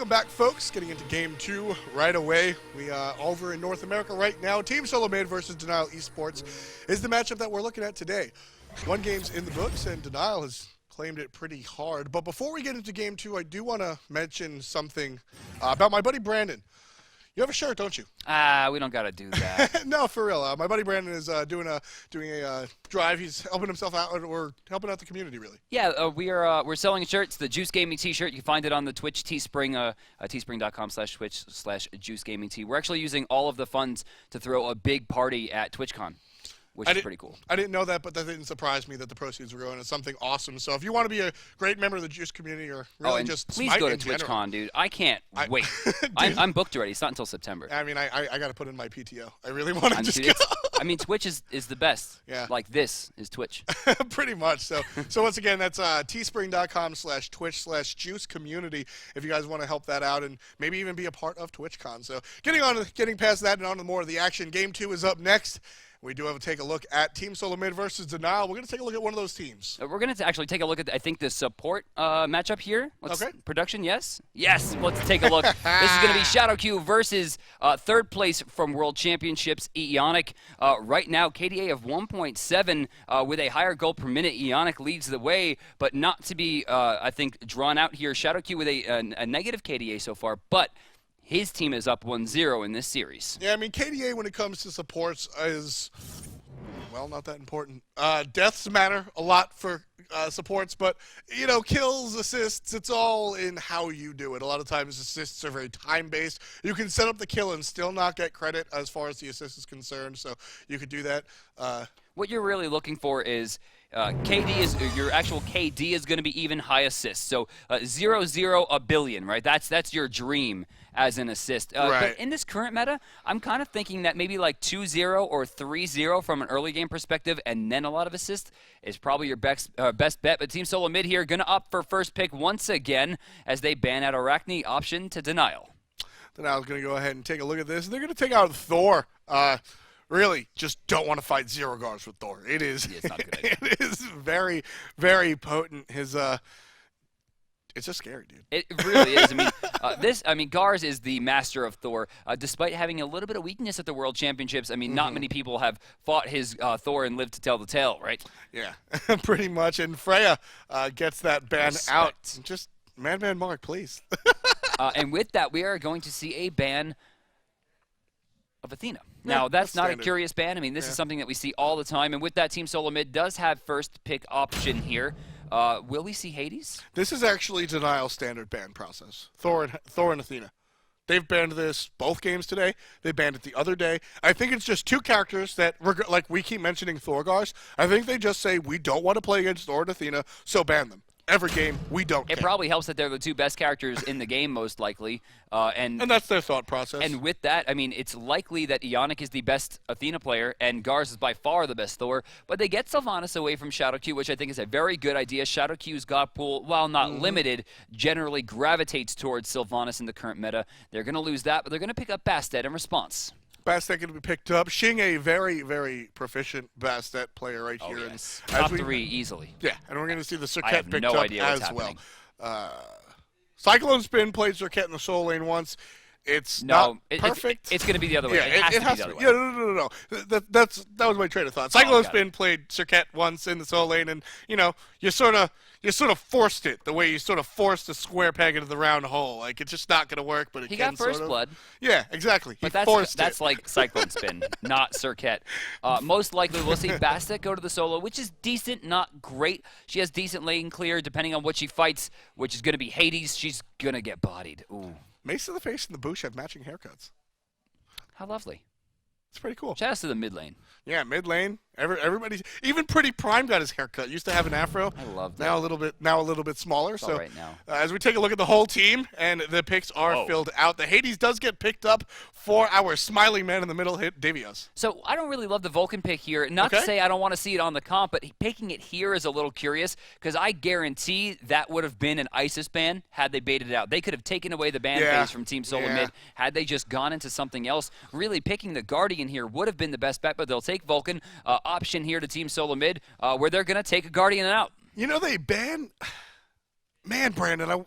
Welcome back, folks. Getting into Game 2 right away. We are over in North America right now. Team SoloMid versus Denial Esports is the matchup that we're looking at today. One game's in the books, and Denial has claimed it pretty hard. But before we get into Game 2, I do want to mention something about my buddy Brandon. You have a shirt, don't you? We don't gotta do that. No, for real. My buddy Brandon is doing a drive. He's helping himself out, or helping out the community, really. Yeah, we're selling shirts. The Juice Gaming T-shirt. You can find it on the Twitch Teespring, teespring.com/twitch/JuiceGamingT. We're actually using all of the funds to throw a big party at TwitchCon, which is pretty cool. I didn't know that, but that didn't surprise me that the proceeds were going to something awesome. So if you want to be a great member of the Juice community, or really just please Smite go to in general, TwitchCon, dude. I can't wait. I'm booked already. It's not until September. I mean, I got to put in my PTO. I really want to just go. I mean, Twitch is the best. Yeah. Like this is Twitch. Pretty much. So once again, that's teespring.com/twitch/juice community if you guys want to help that out and maybe even be a part of TwitchCon. So getting past that and on to more of the action. Game 2 is up next. We do have to take a look at Team SoloMid versus Denial. We're going to take a look at one of those teams. We're going to actually take a look at, I think, the support matchup here. Okay. Production, yes? Yes, let's take a look. This is going to be ShadowQ versus third place from World Championships, Ionic. Right now, KDA of 1.7 with a higher goal per minute. Ionic leads the way, but not to be, I think, drawn out here. ShadowQ with a negative KDA so far, but his team is up 1-0 in this series. Yeah, I mean, KDA when it comes to supports is, well, not that important. Deaths matter a lot for supports, but, you know, kills, assists, it's all in how you do it. A lot of times assists are very time-based. You can set up the kill and still not get credit as far as the assist is concerned, so you could do that. What you're really looking for is your actual KD is going to be even high assists. So 0-0 a billion, right? That's your dream as an assist. Right. But in this current meta, I'm kind of thinking that maybe like 2-0 or 3-0 from an early game perspective, and then a lot of assists is probably your best bet. But Team SoloMid here going to opt for first pick once again as they ban out Arachne, option to Denial. Denial's going to go ahead and take a look at this. They're going to take out Thor. Really, just don't want to fight zero guards with Thor. It is. Yeah, it's not a good idea. It is very, very potent. It's just scary, dude. It really is. I mean, Garz is the master of Thor. Despite having a little bit of weakness at the World Championships, I mean, not many people have fought his Thor and lived to tell the tale, right? Yeah, pretty much. And Freya gets that ban out. Just Madman Mark, please. And with that, we are going to see a ban of Athena. Now, that's not standard. A curious ban. I mean, this is something that we see all the time. And with that, Team SoloMid does have first pick option here. Will we see Hades? This is actually Denial's standard ban process. Thor and Athena. They've banned this both games today. They banned it the other day. I think it's just two characters that, like we keep mentioning Thorgars. I think they just say, we don't want to play against Thor and Athena, so ban them. Every game, we don't care. It probably helps that they're the two best characters in the game, most likely. And that's their thought process. And with that, I mean, it's likely that Ionic is the best Athena player, and Garz is by far the best Thor. But they get Sylvanus away from ShadowQ, which I think is a very good idea. ShadowQ's God pool, while not limited, generally gravitates towards Sylvanus in the current meta. They're going to lose that, but they're going to pick up Bastet in response. Bastet going to be picked up. Xing, a very, very proficient Bastet player right here. Yes. And Top 3 easily. Yeah, and we're going to see the Serqet picked up idea what's as happening. well. Cyclone Spin played Serqet in the soul lane once. It's not perfect. It's going to be the other way. Yeah, it has to be the other way. Yeah, no. That was my train of thought. Cyclone Spin played Serqet once in the soul lane, and you sort of forced it the way you sort of forced a square peg into the round hole. Like, it's just not going to work. But he got first blood. Yeah, exactly. But that's like Cyclone Spin, not Serqet. Most likely, we'll see Bastet go to the solo, which is decent, not great. She has decent lane clear, depending on what she fights, which is going to be Hades. She's going to get bodied. Ooh. Mace to the Face and the Boosh have matching haircuts. How lovely. It's pretty cool. Shout out to the mid lane. Yeah, mid lane. Everybody's even Pretty Prime got his haircut. Used to have an afro. I love that. Now a little bit smaller. It's so all right now. As we take a look at the whole team, and the picks are filled out. The Hades does get picked up for our smiling man in the middle, Davios. So I don't really love the Vulcan pick here. Not to say I don't want to see it on the comp, but picking it here is a little curious because I guarantee that would have been an ISIS ban had they baited it out. They could have taken away the ban phase from Team SoloMid had they just gone into something else. Really, picking the Guardian here would have been the best bet, but they'll take Vulcan. Option here to Team SoloMid, where they're going to take a Guardian out. They ban... Man, Brandon,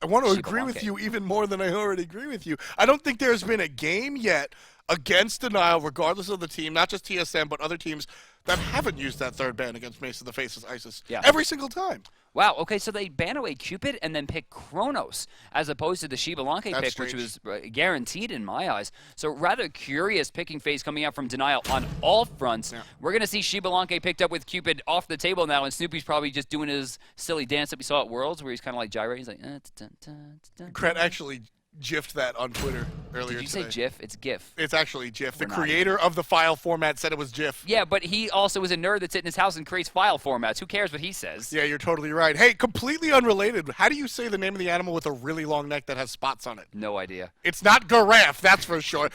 I want to agree SoloMid. with you even more than I already agree with you. I don't think there's been a game yet against Denial, regardless of the team, not just TSM, but other teams that haven't used that third ban against Mace of the Faces ISIS every single time. Wow, okay, so they ban away Cupid and then pick Chronos as opposed to the Xbalanque pick, strange. which was guaranteed in my eyes. So rather curious picking phase coming out from Denial on all fronts. Yeah. We're going to see Xbalanque picked up with Cupid off the table now, and Snoopy's probably just doing his silly dance that we saw at Worlds where he's kind of like gyrating. He's like, Kret actually gifed that on Twitter earlier Did you today. say GIF? It's GIF. It's actually GIF. The We're not creator of the file format said it was GIF. Yeah, but he also is a nerd that sits in his house and creates file formats. Who cares what he says? Yeah, you're totally right. Hey, completely unrelated. How do you say the name of the animal with a really long neck that has spots on it? No idea. It's not giraffe, that's for sure.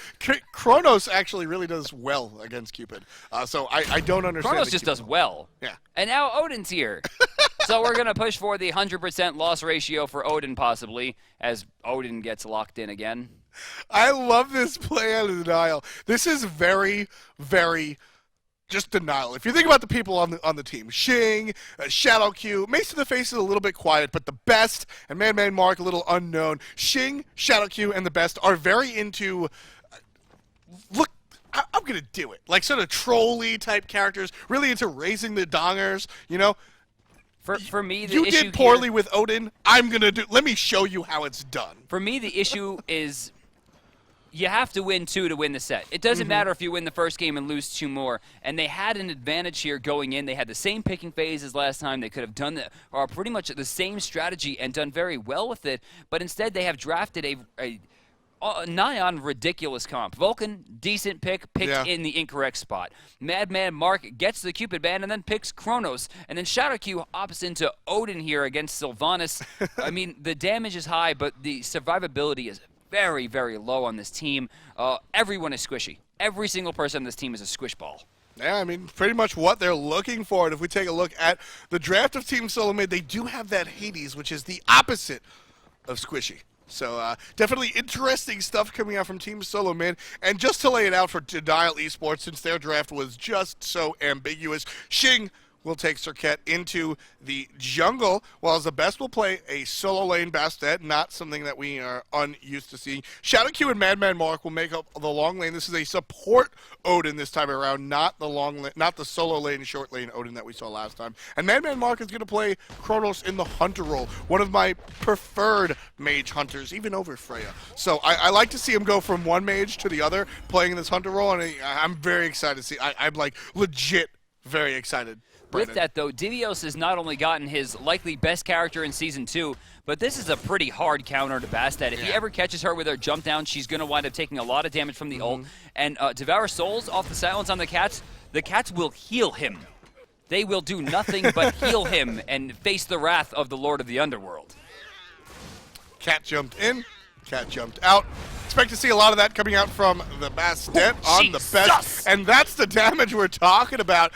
Chronos actually really does well against Cupid. So I don't understand. Chronos the just Cupid. does well. Yeah. And now Odin's here. So we're going to push for the 100% loss ratio for Odin, possibly, as Odin gets locked in again. I love this play out of Denial. This is very, very just Denial. If you think about the people on the team, Xing, Shadow Q, Mace of the Face is a little bit quiet, but the Best and Man Mark a little unknown. Xing, Shadow Q, and the Best are very into look. I'm gonna do it. Like sort of troll-y type characters, really into raising the dongers, you know. For me, the You issue did poorly here, with Odin. I'm gonna do. Let me show you how it's done. for me, the issue is you have to win 2 to win the set. It doesn't matter if you win the first game and lose 2 more. And they had an advantage here going in. They had the same picking phase as last time. They could have done pretty much the same strategy and done very well with it. But instead, they have drafted a nigh on ridiculous comp. Vulcan, decent picked in the incorrect spot. Madman Mark gets the Cupid ban and then picks Chronos. And then Shadow Q opts into Odin here against Sylvanus. I mean, the damage is high, but the survivability is very, very low on this team. Everyone is squishy. Every single person on this team is a squish ball. Yeah, I mean, pretty much what they're looking for. And if we take a look at the draft of Team SoloMid, they do have that Hades, which is the opposite of squishy. So definitely interesting stuff coming out from Team SoloMid. And just to lay it out for Denial Esports, since their draft was just so ambiguous, Xing will take Serqet into the jungle, while the Best will play a solo lane Bastet, not something that we are unused to seeing. Shadow Q and Madman Mark will make up the long lane. This is a support Odin this time around, not the solo lane, short lane Odin that we saw last time. And Madman Mark is going to play Chronos in the Hunter role, one of my preferred mage hunters, even over Freya. So I like to see him go from one mage to the other, playing in this Hunter role, and I'm very excited to see. I'm like legit very excited. With that, though, Divios has not only gotten his likely best character in Season 2, but this is a pretty hard counter to Bastet. If he ever catches her with her jump down, she's going to wind up taking a lot of damage from the ult. And Devour Souls off the silence on the cats will heal him. They will do nothing but heal him and face the wrath of the Lord of the Underworld. Cat jumped in, Cat jumped out. Expect to see a lot of that coming out from the Bastet on the Best. And that's the damage we're talking about.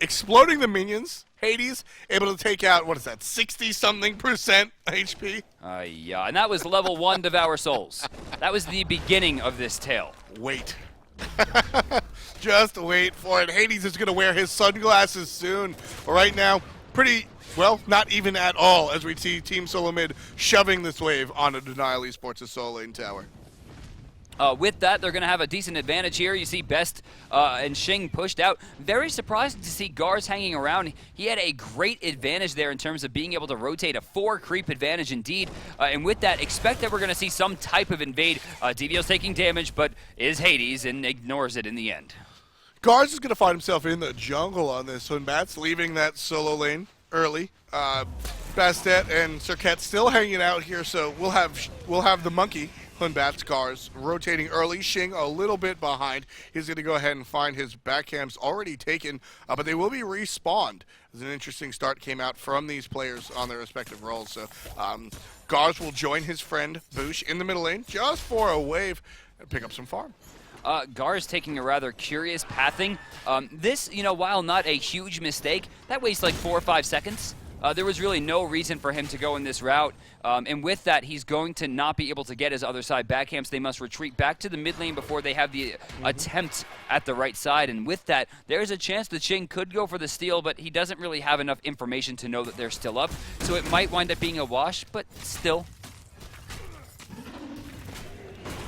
Exploding the minions. Hades able to take out, what is that, 60-something % HP? Yeah, and that was level 1 Devour Souls. That was the beginning of this tale. Wait. Just wait for it. Hades is going to wear his sunglasses soon. Right now, pretty... well, not even at all, as we see Team SoloMid shoving this wave onto Denial Esports' solo lane tower. With that, they're going to have a decent advantage here. You see Best and Xing pushed out. Very surprised to see Gars hanging around. He had a great advantage there in terms of being able to rotate a 4 creep advantage indeed. And with that, expect that we're going to see some type of invade. Divio's taking damage, but is Hades and ignores it in the end. Gars is going to find himself in the jungle on this one. Batz leaving that solo lane early. Bastet and Serqet still hanging out here, so we'll have the monkey, Batz, Gars, rotating early. Xing a little bit behind. He's going to go ahead and find his backcams already taken, but they will be respawned. As an interesting start came out from these players on their respective roles. So Gars will join his friend Boosh in the middle lane just for a wave and pick up some farm. Gars taking a rather curious pathing. This, while not a huge mistake, that wastes like 4 or 5 seconds. There was really no reason for him to go in this route. And with that, he's going to not be able to get his other side backcamps. They must retreat back to the mid lane before they have the attempt at the right side. And with that, there's a chance that Xing could go for the steal, but he doesn't really have enough information to know that they're still up. So it might wind up being a wash, but still,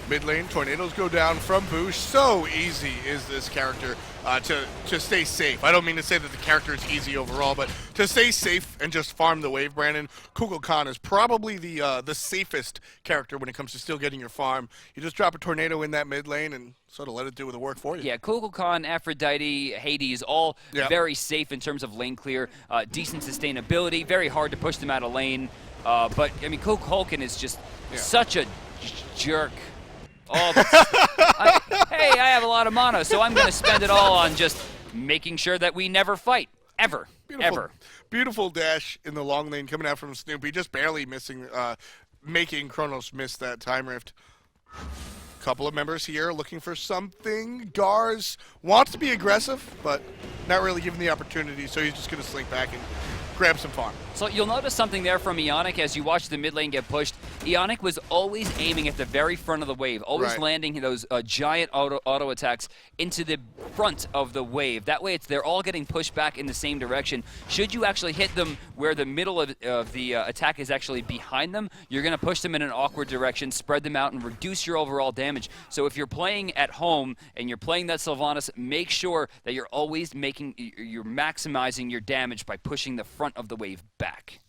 Mid lane, tornadoes go down from Boosh. So easy is this character to stay safe. I don't mean to say that the character is easy overall, but to stay safe and just farm the wave, Brandon, Kukulkan is probably the safest character when it comes to still getting your farm. You just drop a tornado in that mid lane and sort of let it do the work for you. Yeah, Kukulkan, Aphrodite, Hades, all very safe in terms of lane clear, decent sustainability, very hard to push them out of lane. But, I mean, Kukulkan is just such a jerk. Hey, I have a lot of mana, so I'm going to spend it all on just making sure that we never fight. Ever. Ever. Beautiful dash in the long lane coming out from Snoopy, just barely missing, making Chronos miss that time rift. Couple of members here looking for something. Gars wants to be aggressive, but not really given the opportunity, so he's just going to slink back and grab some farm. So you'll notice something there from Ionic as you watch the mid lane get pushed. Ionic was always aiming at the very front of the wave, always landing those giant auto attacks into the front of the wave. That way they're all getting pushed back in the same direction. Should you actually hit them where the middle of the attack is actually behind them, you're going to push them in an awkward direction, spread them out, and reduce your overall damage. So if you're playing at home and you're playing that Sylvanus, make sure that you're always you're maximizing your damage by pushing the front of the wave back.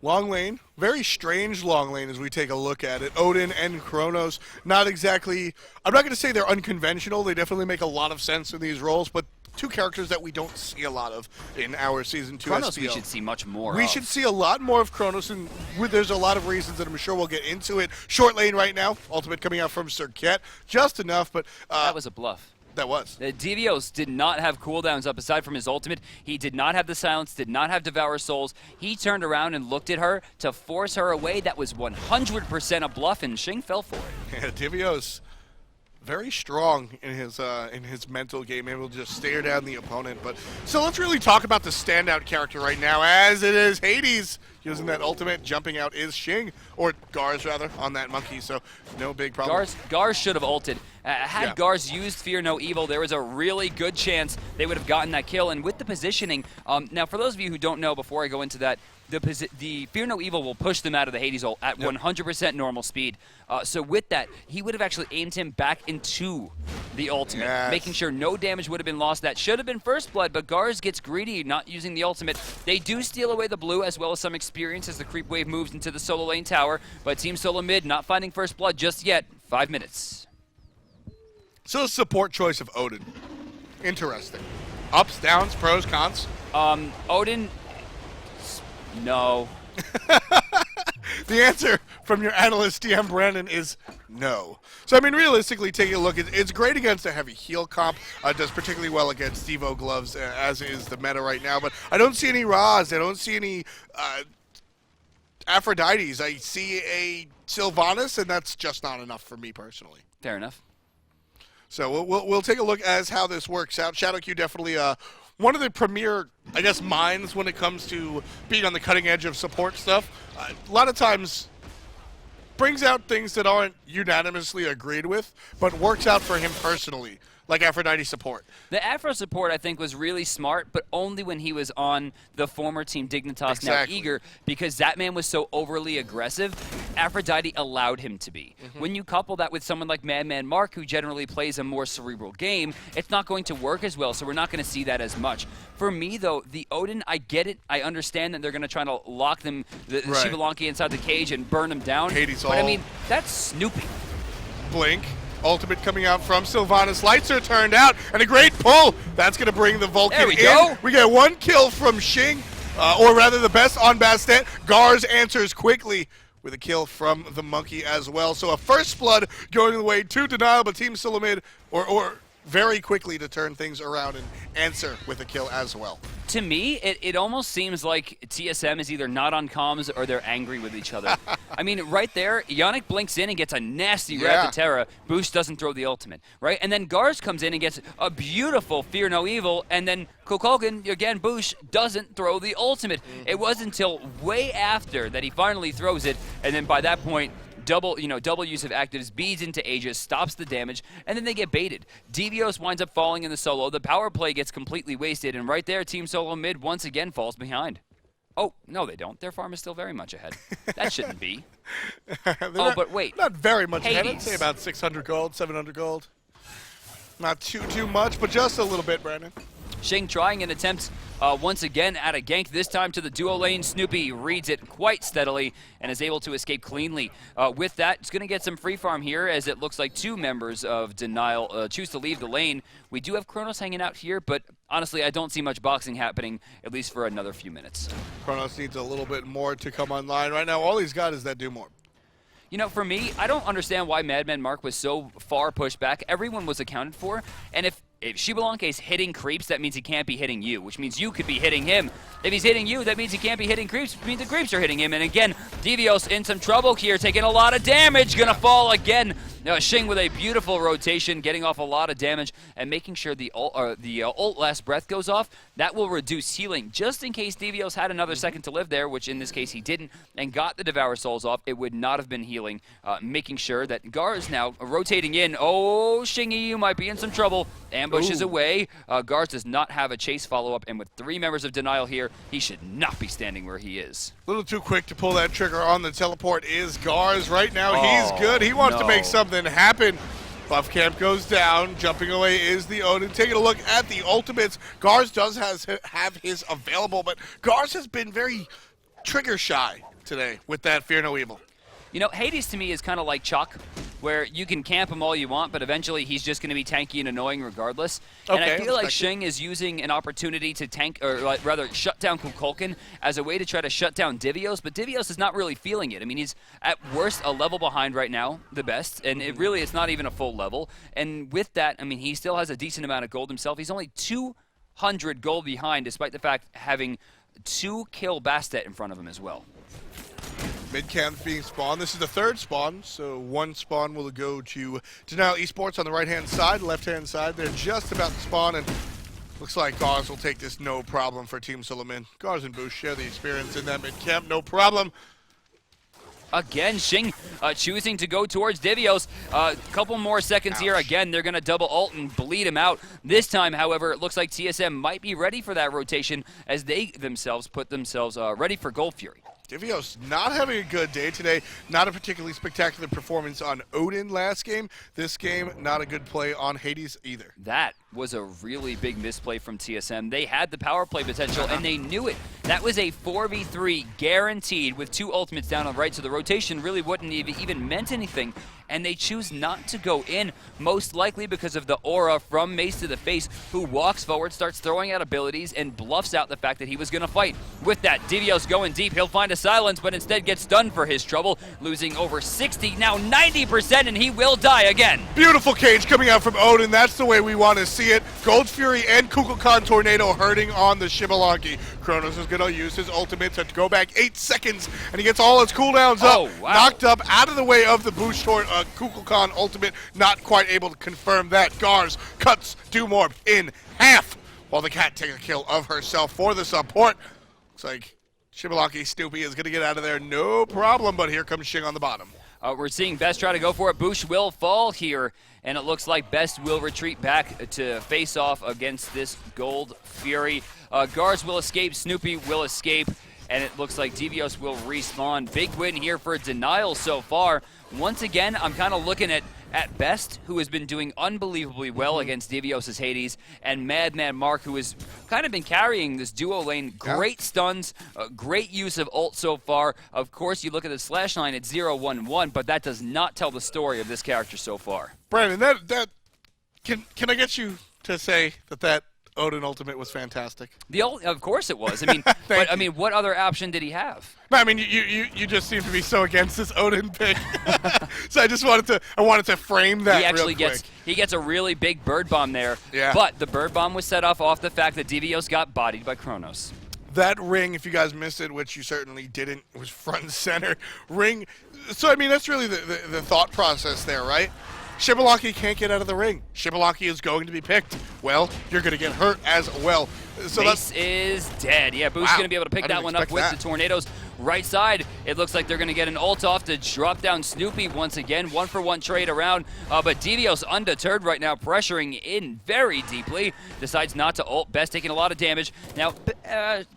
Long lane, very strange long lane as we take a look at it. Odin and Chronos, not exactly, I'm not going to say they're unconventional. They definitely make a lot of sense in these roles, but two characters that we don't see a lot of in our Season 2 Chronos SPL. we should see much more We should see a lot more of Chronos, and there's a lot of reasons that I'm sure we'll get into it. Short lane right now, ultimate coming out from Serqet, just enough, but... that was a bluff. That was. The Devios did not have cooldowns up aside from his ultimate. He did not have the silence, did not have Devour Souls. He turned around and looked at her to force her away. That was 100% a bluff, and Xing fell for it. Yeah, Devios very strong in his mental game, able to just stare down the opponent. But so let's really talk about the standout character right now, as it is Hades using that ultimate. Jumping out is Xing, or Gars rather, on that monkey. So no big problem. Gars should have ulted. Had Gars used Fear No Evil, there was a really good chance they would have gotten that kill. And with the positioning, now for those of you who don't know, before I go into that, the Fear No Evil will push them out of the Hades ult at 100% normal speed. So with that, he would have actually aimed him back into the ultimate, making sure no damage would have been lost. That should have been first blood, but Gars gets greedy, not using the ultimate. They do steal away the blue as well as some experience as the creep wave moves into the solo lane tower, but Team SoloMid not finding first blood just yet. 5 minutes. So support choice of Odin. Interesting. Ups, downs, pros, cons? Odin, no. The answer from your analyst, DM Brandon, is no. So, I mean, realistically, taking a look, it's great against a heavy heal comp. Does particularly well against Devo gloves, as is the meta right now. But I don't see any Raz. I don't see any Aphrodites. I see a Sylvanus, and that's just not enough for me personally. Fair enough. So we'll take a look as how this works out. ShadowQ definitely one of the premier, I guess, minds when it comes to being on the cutting edge of support stuff. A lot of times brings out things that aren't unanimously agreed with, but works out for him personally, like Aphrodite support. The Aphro support, I think, was really smart, but only when he was on the former Team Dignitas, now Eager, because that man was so overly aggressive. Aphrodite allowed him to be. When you couple that with someone like Madman Mark, who generally plays a more cerebral game, it's not going to work as well, so we're not going to see that as much. For me, though, the Odin, I get it. I understand that they're going to try to lock them, the Xbalanque inside the cage and burn them down. Hades but, I mean, that's Snoopy. Blink. Ultimate coming out from Sylvanus. Lights are turned out, and a great pull. That's going to bring the Vulcan there we in. Go. We get one kill from Xing, or rather the best on Bastet. Gars answers quickly with a kill from the monkey as well. So a first blood going the way to Denial, but Team SoloMid, or very quickly to turn things around and answer with a kill as well. To me, it almost seems like TSM is either not on comms or they're angry with each other. I mean, right there, Ionic blinks in and gets a nasty Rapid Terra. Boost doesn't throw the ultimate, right? And then Gars comes in and gets a beautiful Fear No Evil, and then Kukulkan, again, Boosh, doesn't throw the ultimate. It wasn't until way after that he finally throws it, and then by that point, double use of actives, beads into Aegis, stops the damage, and then they get baited. Devios winds up falling in the solo. The power play gets completely wasted, and right there, Team SoloMid once again falls behind. Oh, no, they don't. Their farm is still very much ahead. That shouldn't be. Oh, but wait. Not very much ahead. I'd Hades. say about 600 gold, 700 gold. Not too much, but just a little bit, Brandon. Xing trying an attempt once again at a gank, this time to the duo lane. Snoopy reads it quite steadily and is able to escape cleanly. With that, it's going to get some free farm here, as it looks like two members of Denial choose to leave the lane. We do have Chronos hanging out here, but honestly, I don't see much boxing happening, at least for another few minutes. Chronos needs a little bit more to come online. Right now, all he's got is that do more. You know, for me, I don't understand why Madman Mark was so far pushed back. Everyone was accounted for, and if Xbalanque is hitting creeps, that means he can't be hitting you, which means you could be hitting him. If he's hitting you, that means he can't be hitting creeps, which means the creeps are hitting him. And again, Devios in some trouble here, taking a lot of damage, gonna fall again. Xing with a beautiful rotation, getting off a lot of damage, and making sure the ult last breath goes off. That will reduce healing, just in case Devios had another second to live there, which in this case he didn't, and got the Devour Souls off. It would not have been healing, making sure that Gar is now rotating in. Oh, Shingy, you might be in some trouble. Ambush is away. Gars does not have a chase follow-up, and with three members of Denial here, he should not be standing where he is. A little too quick to pull that trigger on the teleport is Gars. Right now, he's good. He wants to make something happen. Buff camp goes down. Jumping away is the Odin. Taking a look at the ultimates. Gars does have his available, but Gars has been very trigger shy today with that Fear No Evil. You know, Hades to me is kind of like Chuck, where you can camp him all you want, but eventually he's just going to be tanky and annoying regardless. And I feel like Xing is using an opportunity to tank, or rather shut down Kukulkan as a way to try to shut down Devios, but Devios is not really feeling it. I mean, he's at worst a level behind right now, the best, and it really is not even a full level. And with that, I mean, he still has a decent amount of gold himself. He's only 200 gold behind, despite the fact having 2 kill Bastet in front of him as well. Mid camp being spawned. This is the third spawn, so one spawn will go to Denial Esports on the right-hand side, left-hand side. They're just about to spawn, and looks like Gars will take this no problem for Team SoloMid. Gars and Boosh share the experience in that mid camp, no problem. Again, Xing choosing to go towards Devios. A couple more seconds here. Again, they're going to double ult and bleed him out. This time, however, it looks like TSM might be ready for that rotation as they themselves put themselves ready for Gold Fury. Devios not having a good day today. Not a particularly spectacular performance on Odin last game. This game, not a good play on Hades either. That was a really big misplay from TSM. They had the power play potential, and they knew it. That was a 4v3 guaranteed with 2 ultimates down on the right, so the rotation really wouldn't even meant anything. And they choose not to go in, most likely because of the aura from Mace to the Face, who walks forward, starts throwing out abilities, and bluffs out the fact that he was going to fight. With that, Devios going deep. He'll find a silence, but instead gets stunned for his trouble, losing over 60, now 90%, and he will die again. Beautiful cage coming out from Odin. That's the way we want to see it. Gold Fury and Kukulkan Tornado hurting on the Xbalanque. Chronos is going to use his ultimate to go back 8 seconds, and he gets all his cooldowns up. Wow. Knocked up out of the way of the boost toward Kukulkan ultimate, not quite able to confirm that. Gars cuts Dumorb in half, while the cat takes a kill of herself for the support. Looks like Xbalanque Snoopy is going to get out of there, no problem, but here comes Xing on the bottom. We're seeing Best try to go for it. Boosh will fall here, and it looks like Best will retreat back to face off against this Gold Fury. Gars will escape, Snoopy will escape, and it looks like Devios will respawn. Big win here for Denial so far. Once again, I'm kind of looking at Best, who has been doing unbelievably well against Devios' Hades, and Madman Mark, who has kind of been carrying this duo lane. Great stuns, great use of ult so far. Of course, you look at the slash line at 0-1-1, but that does not tell the story of this character so far. Brandon, can I get you to say that Odin ultimate was fantastic? Of course it was. I mean, but I mean, what other option did he have? I mean, you just seem to be so against this Odin pick, so I wanted to frame that. He actually real quick. gets a really big bird bomb there. Yeah. But the bird bomb was set off the fact that Devios got bodied by Chronos. That ring, if you guys missed it, which you certainly didn't, was front and center. Ring. So I mean, that's really the thought process there, right? Xbalanque can't get out of the ring. Xbalanque is going to be picked. Well, you're going to get hurt as well. So Mace is dead. Yeah, Boo's going to be able to pick that one up with the tornadoes. Right side, it looks like they're going to get an ult off to drop down Snoopy once again. 1-for-1 trade around, but Devios undeterred right now, pressuring in very deeply. Decides not to ult. Best taking a lot of damage. Now,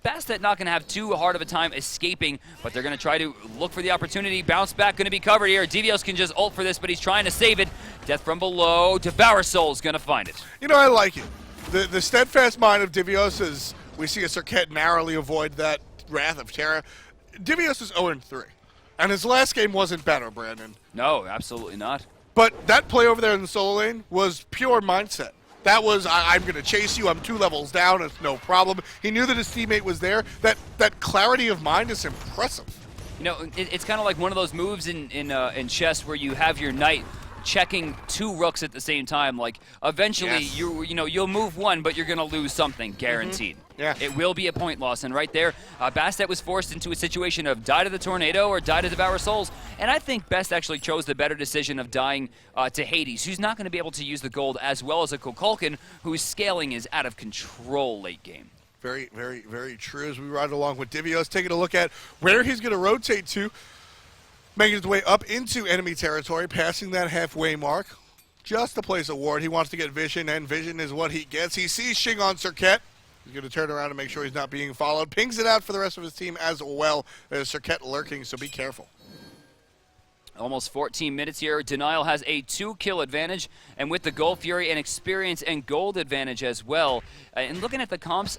Bastet not going to have too hard of a time escaping, but they're going to try to look for the opportunity. Bounce back going to be covered here. Devios can just ult for this, but he's trying to save it. Death from below. Devour Soul's going to find it. You know, I like it. The steadfast mind of Devios is we see a Serqet narrowly avoid that Wrath of Terra. Devios is 0-3, and his last game wasn't better, Brandon. No, absolutely not. But that play over there in the solo lane was pure mindset. That was, I'm going to chase you, I'm 2 levels down, it's no problem. He knew that his teammate was there. That clarity of mind is impressive. You know, it's kind of like one of those moves in chess where you have your knight checking 2 rooks at the same time. Like, eventually, Yes. you'll move one, but you're going to lose something, guaranteed. Yeah. It will be a point loss, and right there, Bastet was forced into a situation of die to the Tornado or die to Devour Souls, and I think Best actually chose the better decision of dying to Hades, who's not going to be able to use the gold, as well as a Kukulkan, whose scaling is out of control late game. Very, very, very true. As we ride along with Devios, taking a look at where he's going to rotate to, making his way up into enemy territory, passing that halfway mark, just to place a ward. He wants to get vision, and vision is what he gets. He sees Xing on Serqet. He's going to turn around and make sure he's not being followed. Pings it out for the rest of his team as well. There's Serqet lurking, so be careful. Almost 14 minutes here. Denial has a 2-kill advantage, and with the Gold Fury, an experience and gold advantage as well. And looking at the comps,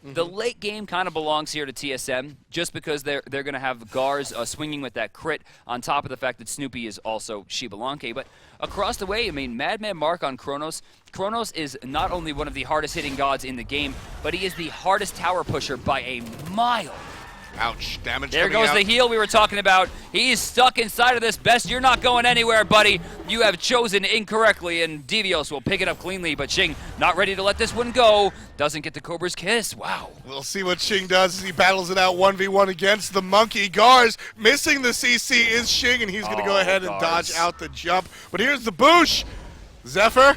the late game kind of belongs here to TSM, just because they're going to have Gars swinging with that crit, on top of the fact that Snoopy is also Xbalanque. But across the way, I mean, Madman Mark on Chronos. Chronos is not only one of the hardest hitting gods in the game, but he is the hardest tower pusher by a mile. Ouch. Damage There coming goes out. the heal we were talking about. He's stuck inside of this. Best, you're not going anywhere, buddy. You have chosen incorrectly, and Devios will pick it up cleanly, but Xing not ready to let this one go. Doesn't get the Cobra's kiss. Wow. We'll see what Xing does as he battles it out 1v1 against the monkey. Gars missing the CC is Xing, and he's going to go ahead and dodge out the jump. But here's the boosh. Zephyr,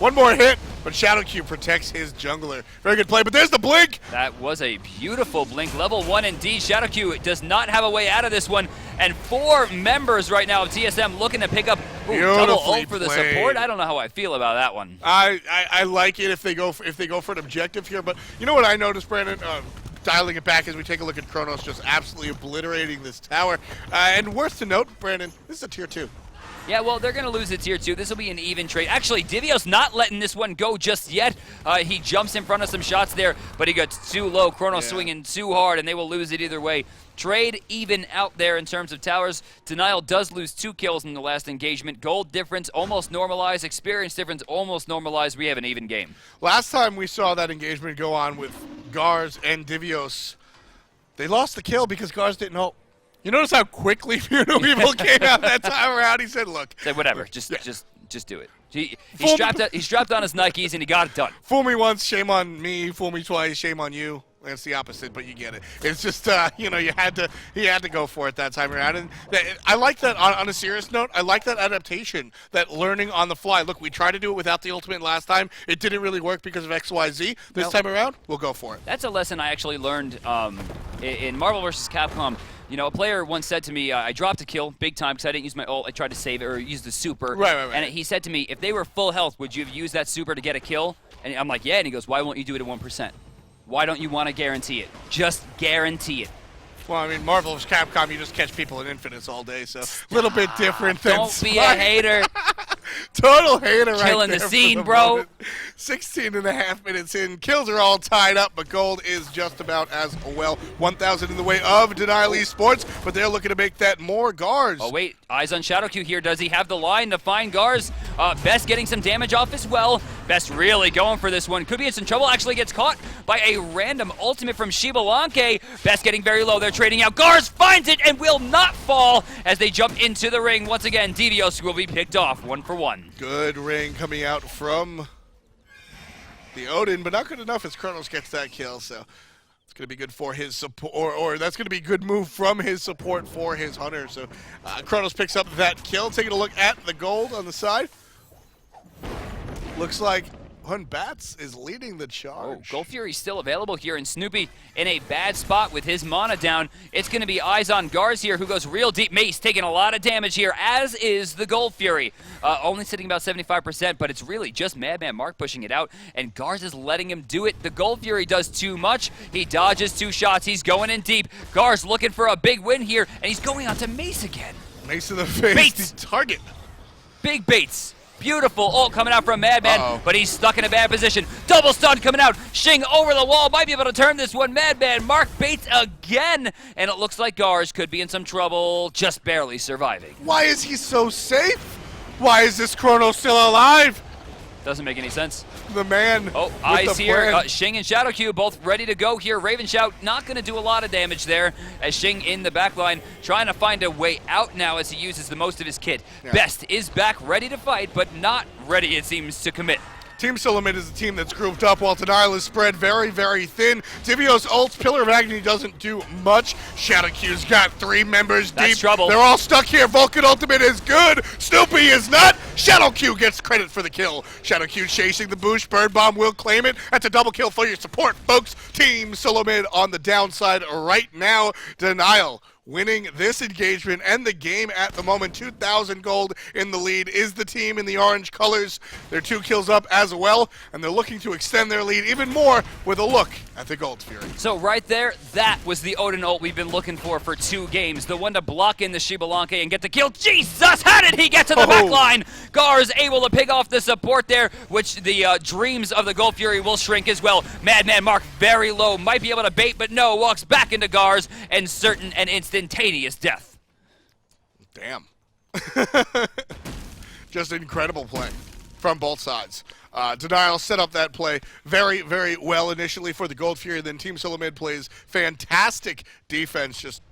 one more hit, but Shadow Cube protects his jungler. Very good play, but there's the blink. That was a beautiful blink. Level 1 indeed. Shadow Q does not have a way out of this one. And 4 members right now of TSM looking to pick up double ult for the support. I don't know how I feel about that one. I like it if they go for an objective here, but you know what I noticed, Brandon? Dialing it back as we take a look at Chronos just absolutely obliterating this tower. And worth to note, Brandon, this is a tier 2. Yeah, well, they're going to lose it tier 2. This will be an even trade. Actually, Devios not letting this one go just yet. He jumps in front of some shots there, but he got too low. Chronos swinging too hard, and they will lose it either way. Trade even out there in terms of towers. Denial does lose 2 kills in the last engagement. Gold difference almost normalized. Experience difference almost normalized. We have an even game. Last time we saw that engagement go on with Gars and Devios, they lost the kill because Gars didn't ult. You notice how quickly Funeral Evil came out that time around? He said, look. Say whatever. Just do it. He strapped on his Nikes and he got it done. Fool me once, shame on me. Fool me twice, shame on you. It's the opposite, but you get it. It's just, he had to go for it that time around. And I like that, on a serious note, I like that adaptation, that learning on the fly. Look, we tried to do it without the ultimate last time. It didn't really work because of XYZ. This time around, we'll go for it. That's a lesson I actually learned in Marvel vs. Capcom. You know, a player once said to me, I dropped a kill big time because I didn't use my ult. I tried to save it or use the super. Right. And he said to me, if they were full health, would you have used that super to get a kill? And I'm like, yeah. And he goes, why won't you do it at 1%? Why don't you want to guarantee it? Just guarantee it. Well, I mean, Marvel vs. Capcom, you just catch people in infinites all day, so a little bit different than Don't be Smite. a hater. Total hater right there. Killing the scene, for bro. moment. 16 and a half minutes in. Kills are all tied up, but gold is just about as well. 1,000 in the way of Denial Esports, but they're looking to make that more. Gars. Oh, wait. Eyes on Shadow Q here. Does he have the line to find Gars? Best getting some damage off as well. Best really going for this one. Could be in some trouble. Actually gets caught by a random ultimate from Xbalanque. Best getting very low. They're trading out. Gars finds it and will not fall as they jump into the ring. Once again, Devios will be picked off 1-for-1. Good ring coming out from the Odin, but not good enough as Chronos gets that kill, so it's going to be good for his support, or that's going to be a good move from his support for his Hunter. So Chronos picks up that kill. Taking a look at the gold on the side. Looks like when Batz is leading the Oh, charge. Gold Fury's still available here, and Snoopy in a bad spot with his mana down. It's going to be eyes on Gars here, who goes real deep. Mace taking a lot of damage here, as is the Gold Fury. Only sitting about 75%, but it's really just Madman Mark pushing it out, and Gars is letting him do it. The Gold Fury does too much. He dodges 2 shots. He's going in deep. Gars looking for a big win here, and he's going on to Mace again. Mace in the face, Bates. the target. Big baits. Beautiful ult coming out from Madman, but he's stuck in a bad position. Double stun coming out. Shing over the wall. Might be able to turn this one. Madman Mark baits again. And it looks like Gars could be in some trouble, just barely surviving. Why is he so safe? Why is this Chronos still alive? Doesn't make any sense. The man. Oh, with eyes the here. plan. Shing and ShadowQ both ready to go here. Raven Shout not going to do a lot of damage there, as Shing in the back line trying to find a way out now as he uses the most of his kit. Yeah. Best is back ready to fight, but not ready, it seems, to commit. Team SoloMid is a team that's grouped up while Denial is spread very, very thin. Divios ults, Pillar of Agony doesn't do much. ShadowQ's got 3 members That's deep. trouble. They're all stuck here. Vulcan ultimate is good. Snoopy is not. ShadowQ gets credit for the kill. ShadowQ chasing the boost. Bird Bomb will claim it. That's a double kill for your support, folks. Team SoloMid on the downside right now. Denial winning this engagement and the game at the moment. 2,000 gold in the lead is the team in the orange colors. They're 2 kills up as well, and they're looking to extend their lead even more with a look at the Gold Fury. So right there, that was the Odin ult we've been looking for 2 games. The one to block in the Xbalanque and get the kill. Jesus, how did he get to the back line? Gars able to pick off the support there, which the dreams of the Gold Fury will shrink as well. Madman Mark very low, might be able to bait, but no, walks back into Gars and certain and instantaneous death. Damn. Just incredible play from both sides. Denial set up that play very, very well initially for the Gold Fury. Then Team SoloMid plays fantastic defense, just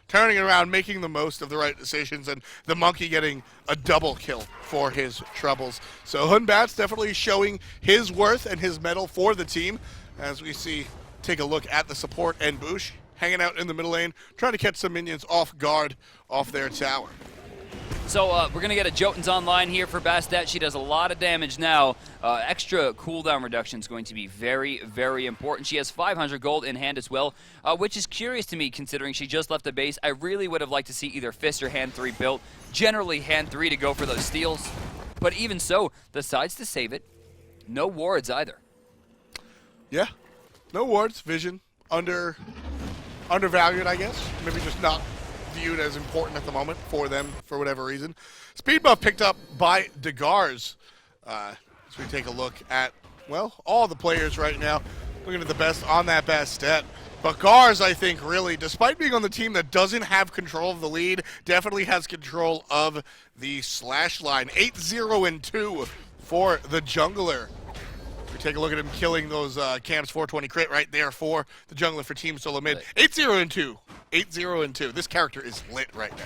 turning it around, making the most of the right decisions, and the Monkey getting a double kill for his troubles. So Batz definitely showing his worth and his mettle for the team, as we see, take a look at the support and Boosh hanging out in the middle lane, trying to catch some minions off guard off their tower. So we're going to get a Jotuns online here for Bastet. She does a lot of damage now. Extra cooldown reduction is going to be very, very important. She has 500 gold in hand as well, which is curious to me considering she just left the base. I really would have liked to see either Fist or Hand 3 built. Generally Hand 3 to go for those steals. But even so, decides to save it. No wards either. Yeah, no wards. Vision undervalued, I guess. Maybe just not viewed as important at the moment for them for whatever reason. Speed buff picked up by Degars. As we take a look at, well, all the players right now, looking at the best on that Bastet. But Gars, I think, really, despite being on the team that doesn't have control of the lead, definitely has control of the slash line. 8-0-2 for the jungler. We take a look at him killing those camps. 420 crit right there for the jungler for Team SoloMid. 8-0-2. 8-0-2. This character is lit right now.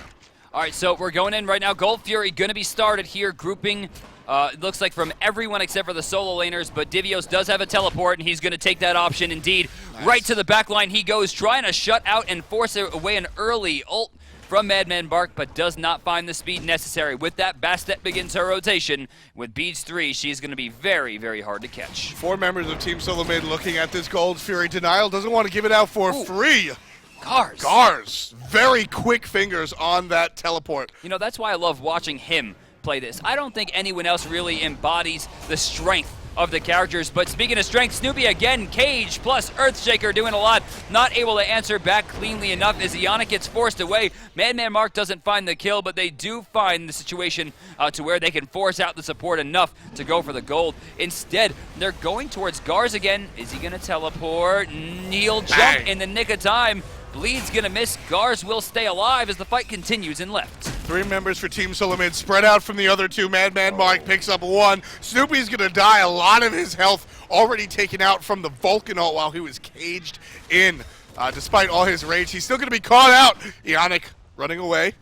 All right, so we're going in right now. Gold Fury going to be started here, grouping. It looks like from everyone except for the solo laners, but Divios does have a teleport, and he's going to take that option indeed. Nice. Right to the back line he goes, trying to shut out and force away an early ult from Madman Bark, but does not find the speed necessary. With that, Bastet begins her rotation. With Beads 3, she's going to be very, very hard to catch. 4 members of Team SoloMid looking at this Gold Fury. Denial doesn't want to give it out for free. Gars. Very quick fingers on that teleport. You know, that's why I love watching him play this. I don't think anyone else really embodies the strength of the characters, but speaking of strength, Snoopy again, Cage plus Earthshaker doing a lot, not able to answer back cleanly enough as Ionic gets forced away. Madman Mark doesn't find the kill, but they do find the situation to where they can force out the support enough to go for the gold. Instead, they're going towards Gars again. Is he gonna teleport? He'll jump in the nick of time. Bleed's gonna miss. Gars will stay alive as the fight continues in left. 3 members for Team SoloMid spread out from the other 2. Madman Mark picks up 1. Snoopy's gonna die. A lot of his health already taken out from the Vulcan ult while he was caged in. Despite all his rage, he's still gonna be caught out. Ionic running away.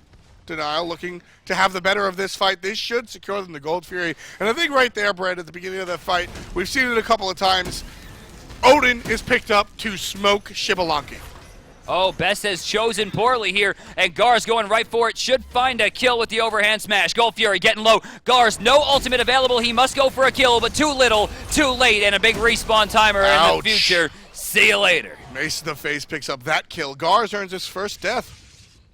Denial looking to have the better of this fight. This should secure them the Gold Fury. And I think right there, Brad, at the beginning of that fight, we've seen it a couple of times. Odin is picked up to smoke Xbalanque. Oh, Best has chosen poorly here, and Gar's going right for it. Should find a kill with the overhand smash. Gold Fury getting low. Gar's no ultimate available. He must go for a kill, but too little, too late, and a big respawn timer in the future. See you later. Mace to the Face picks up that kill. Garz earns his first death.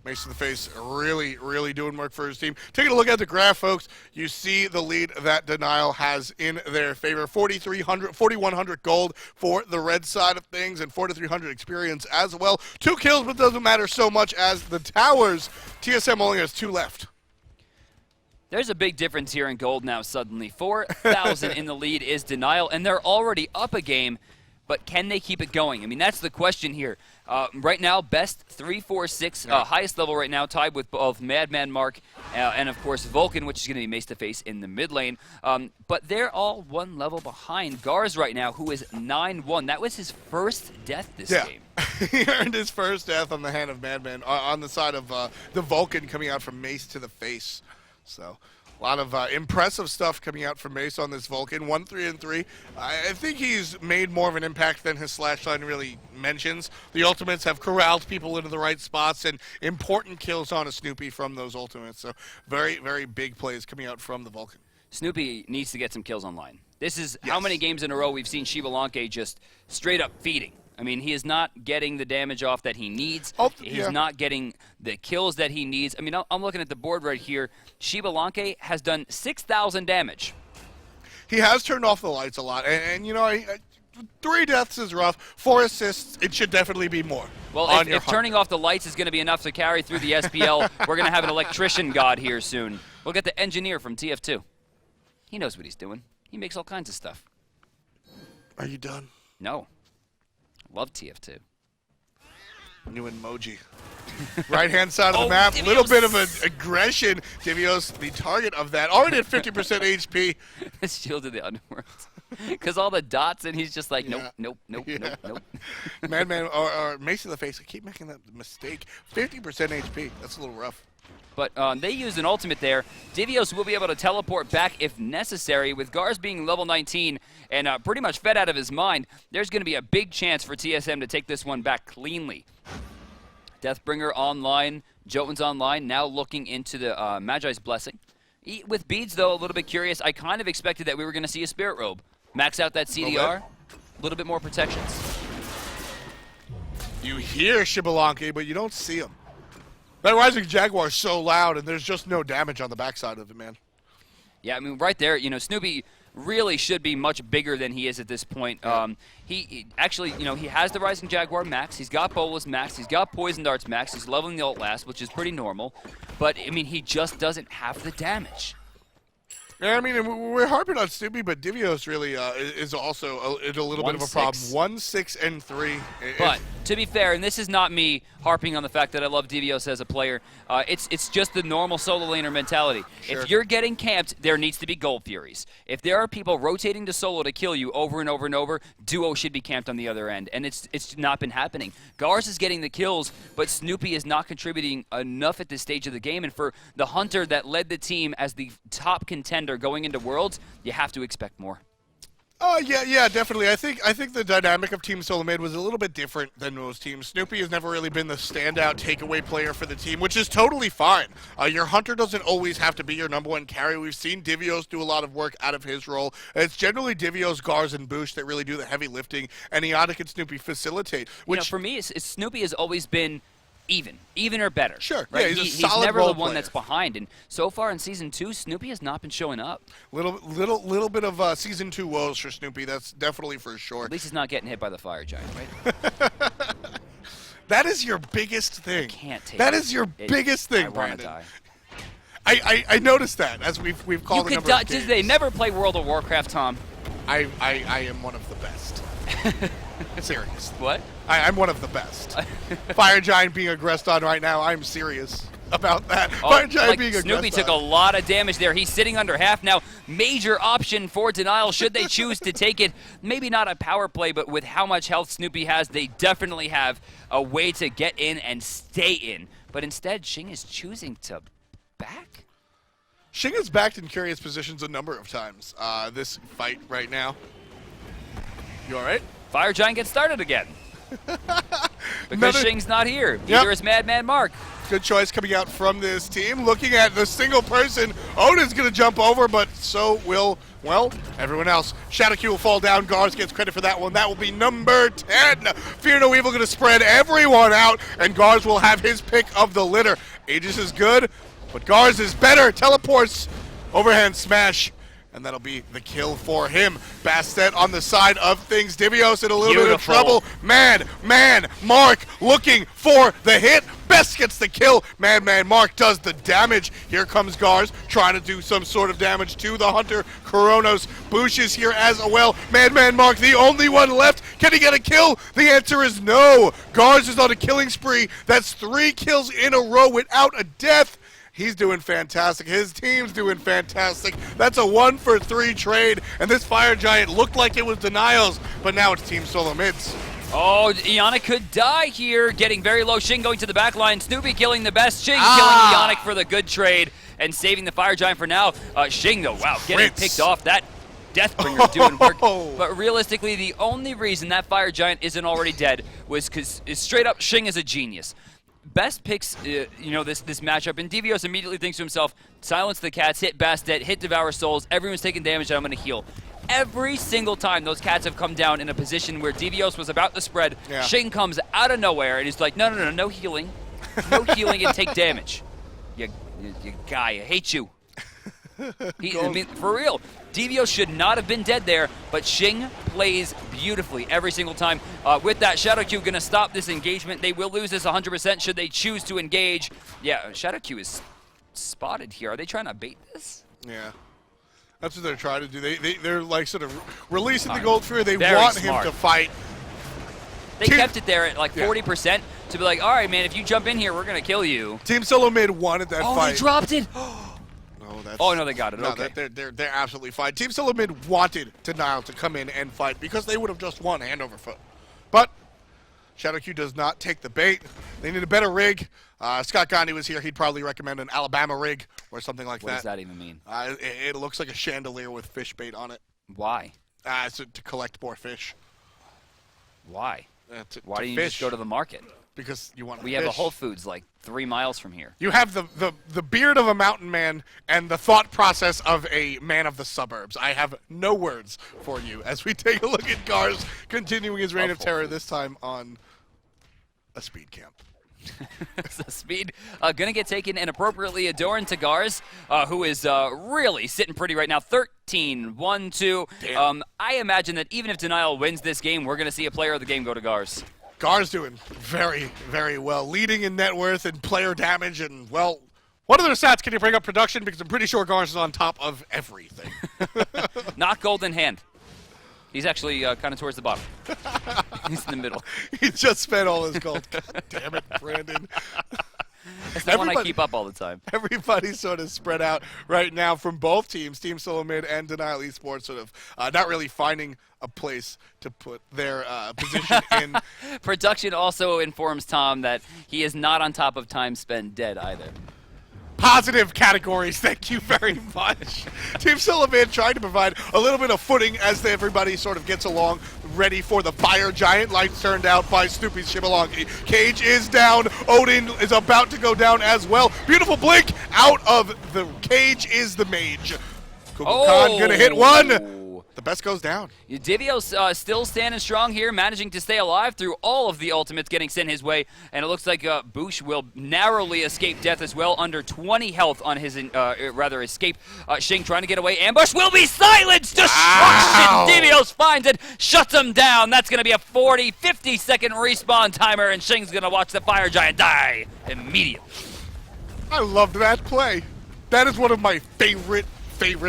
Mace to the Face really, really doing work for his team. Taking a look at the graph, folks, you see the lead that Denial has in their favor. 4,100 gold for the red side of things and 4,300 experience as well. 2 kills, but doesn't matter so much as the towers. TSM only has 2 left. There's a big difference here in gold now suddenly. 4,000 in the lead is Denial, and they're already up a game. But can they keep it going? I mean, that's the question here. Right now, Best 3-4-6, highest level right now, tied with both Madman Mark and, of course, Vulcan, which is going to be Mace-to-Face in the mid lane. But they're all 1 level behind Garz right now, who is 9-1. That was his first death this game. He earned his first death on the hand of Madman, on the side of the Vulcan coming out from Mace to the Face. So a lot of impressive stuff coming out from Mace on this Vulcan. 1-3-3. I think he's made more of an impact than his slash line really mentions. The ultimates have corralled people into the right spots and important kills on a Snoopy from those ultimates. So very, very big plays coming out from the Vulcan. Snoopy needs to get some kills online. This is how many games in a row we've seen Xbalanque just straight up feeding. I mean, he is not getting the damage off that he needs. He's not getting the kills that he needs. I mean, I'm looking at the board right here. Xbalanque has done 6,000 damage. He has turned off the lights a lot. And you know, 3 deaths is rough. 4 assists, it should definitely be more. Well, if turning off the lights is going to be enough to carry through the SPL, we're going to have an electrician god here soon. We'll get the engineer from TF2. He knows what he's doing. He makes all kinds of stuff. Are you done? No. Love TF2. New emoji. Right-hand side of the map. A little bit of an aggression. Divios, the target of that. Already at 50% HP. Shield of the Underworld. Because all the dots, and he's just like, nope, nope, nope, nope, nope. Madman, or Mace to the Face. I keep making that mistake. 50% HP. That's a little rough. But they used an ultimate there. Divios will be able to teleport back if necessary. With Garz being level 19 and pretty much fed out of his mind, there's going to be a big chance for TSM to take this one back cleanly. Deathbringer online. Jotun's online, now looking into the Magi's Blessing. With beads, though, a little bit curious. I kind of expected that we were going to see a Spirit Robe. Max out that CDR. A little bit more protections. You hear Xbalanque, but you don't see him. That Rising Jaguar is so loud, and there's just no damage on the backside of it, man. Yeah, I mean, right there, you know, Snoopy really should be much bigger than he is at this point. He actually, you know, he has the Rising Jaguar max. He's got Bolas max. He's got Poison Darts max. He's leveling the ult last, which is pretty normal. But, I mean, he just doesn't have the damage. Yeah, I mean, we're harping on Snoopy, but Divios really is also a little bit of a problem. 1-6-3. But to be fair, and this is not me harping on the fact that I love Divios as a player, it's just the normal solo laner mentality. Sure. If you're getting camped, there needs to be Gold Furies. If there are people rotating to solo to kill you over and over and over, duo should be camped on the other end, and it's not been happening. Garz is getting the kills, but Snoopy is not contributing enough at this stage of the game, and for the Hunter that led the team as the top contender going into Worlds, you have to expect more. Yeah, definitely. I think the dynamic of Team SoloMid was a little bit different than most teams. Snoopy has never really been the standout takeaway player for the team, which is totally fine. Your Hunter doesn't always have to be your #1 carry. We've seen Divios do a lot of work out of his role. It's generally Divios, Garz, and Boosh that really do the heavy lifting, and Eotic and Snoopy facilitate. Which, you know, for me, Snoopy has always been even or better. Sure, right? Yeah, he's a solid never role the one player. that's behind, and so far in Season 2, Snoopy has not been showing up. Little bit of Season 2 woes for Snoopy, that's definitely for sure. At least he's not getting hit by the fire giant, right? That is your biggest thing. I can't take that it. is your biggest thing, Brandon. Die. I noticed that as we've called you a could number of games. They never play World of Warcraft, Tom. I am one of the best. Serious. What? I'm one of the best. Fire Giant being aggressed on right now, I'm serious about that. Fire Giant being aggressed Snoopy took a lot of damage there. He's sitting under half now. Major option for Denial should they choose to take it. Maybe not a power play, but with how much health Snoopy has, they definitely have a way to get in and stay in. But instead, Xing is choosing to back. Xing has backed in curious positions a number of times this fight right now. You all right? Fire Giant gets started again. Because Shing's not here. Neither is Madman Mark. Good choice coming out from this team. Looking at the single person, Odin's going to jump over, but so will, well, everyone else. ShadowQ will fall down. Gars gets credit for that one. That will be number 10. Fear No Evil going to spread everyone out, and Gars will have his pick of the litter. Aegis is good, but Gars is better. Teleports, overhand smash, and that'll be the kill for him. Bastet on the side of things. Divios in a little bit of trouble. Madman Mark looking for the hit. Best gets the kill. Madman Mark does the damage. Here comes Gars trying to do some sort of damage to the Hunter. Chronos. Boosh is here as well. Madman Mark, the only one left. Can he get a kill? The answer is no. Gars is on a killing spree. That's 3 kills in a row without a death. He's doing fantastic. His team's doing fantastic. That's a 1-for-3 trade, and this Fire Giant looked like it was Denials, but now it's Team SoloMid's. Oh, Ionic could die here, getting very low. Shing going to the back line. Snoopy killing the best. Shing killing Ionic for the good trade and saving the Fire Giant for now. Shing, though, wow, getting picked off. That Deathbringer doing work. But realistically, the only reason that Fire Giant isn't already dead was because straight up Shing is a genius. Best picks, this matchup, and Divios immediately thinks to himself, silence the cats, hit Bastet, hit Devour Souls, everyone's taking damage, and I'm going to heal. Every single time those cats have come down in a position where Divios was about to spread, Shing comes out of nowhere and he's like, no healing. No healing and take damage. You guy, I hate you. I mean, for real, Divios should not have been dead there, but Shing plays beautifully every single time. With that, ShadowQ going to stop this engagement. They will lose this 100% should they choose to engage. Yeah, ShadowQ is spotted here. Are they trying to bait this? Yeah. That's what they're trying to do. They're like sort of releasing the Gold Fury. They want him to fight. They kept it there at like 40% to be like, all right, man, if you jump in here, we're going to kill you. Team SoloMid wanted that fight. Oh, they dropped it. Oh no, they got it. No, okay, they're absolutely fine. Team SoloMid wanted Denial to come in and fight because they would have just won hand over foot. But ShadowQ does not take the bait. They need a better rig. Scott Gandhi was here. He'd probably recommend an Alabama rig or something like that. What does that even mean? It looks like a chandelier with fish bait on it. Why? To collect more fish. Why? Why do you fish. just go to the market? Because you want to We have a Whole Foods like 3 miles from here. You have the beard of a mountain man and the thought process of a man of the suburbs. I have no words for you as we take a look at Gars continuing his reign of terror, this time on a speed camp. So Speed gonna get taken and appropriately adorned to Gars, who is really sitting pretty right now. 13-1-2. I imagine that even if Denial wins this game, we're gonna see a player of the game go to Gars. Gars doing very, very well, leading in net worth and player damage, and, well, what other stats can you bring up production? Because I'm pretty sure Gars is on top of everything. Not gold in hand. He's actually kind of towards the bottom. He's in the middle. He just spent all his gold. God damn it, Brandon. That's the one I keep up all the time. Everybody's sort of spread out right now from both teams, Team SoloMid and Denial Esports, sort of not really finding a place to put their position in. Production also informs Tom that he is not on top of time spent dead either. Positive categories, thank you very much. Team SoloMid trying to provide a little bit of footing as everybody sort of gets along, ready for the Fire Giant. Lights turned out by Snoopy's Xbalanque. Cage is down. Odin is about to go down as well. Beautiful blink out of the cage is the mage. Kukulkan gonna hit one. The best goes down. Divios still standing strong here, managing to stay alive through all of the ultimates getting sent his way, and it looks like Boosh will narrowly escape death as well, under 20 health on his, escape. Shing trying to get away. Ambush will be silenced! Destruction! Divios finds it, shuts him down. That's going to be a 40-50 second respawn timer, and Shing's going to watch the Fire Giant die immediately. I loved that play. That is one of my favorite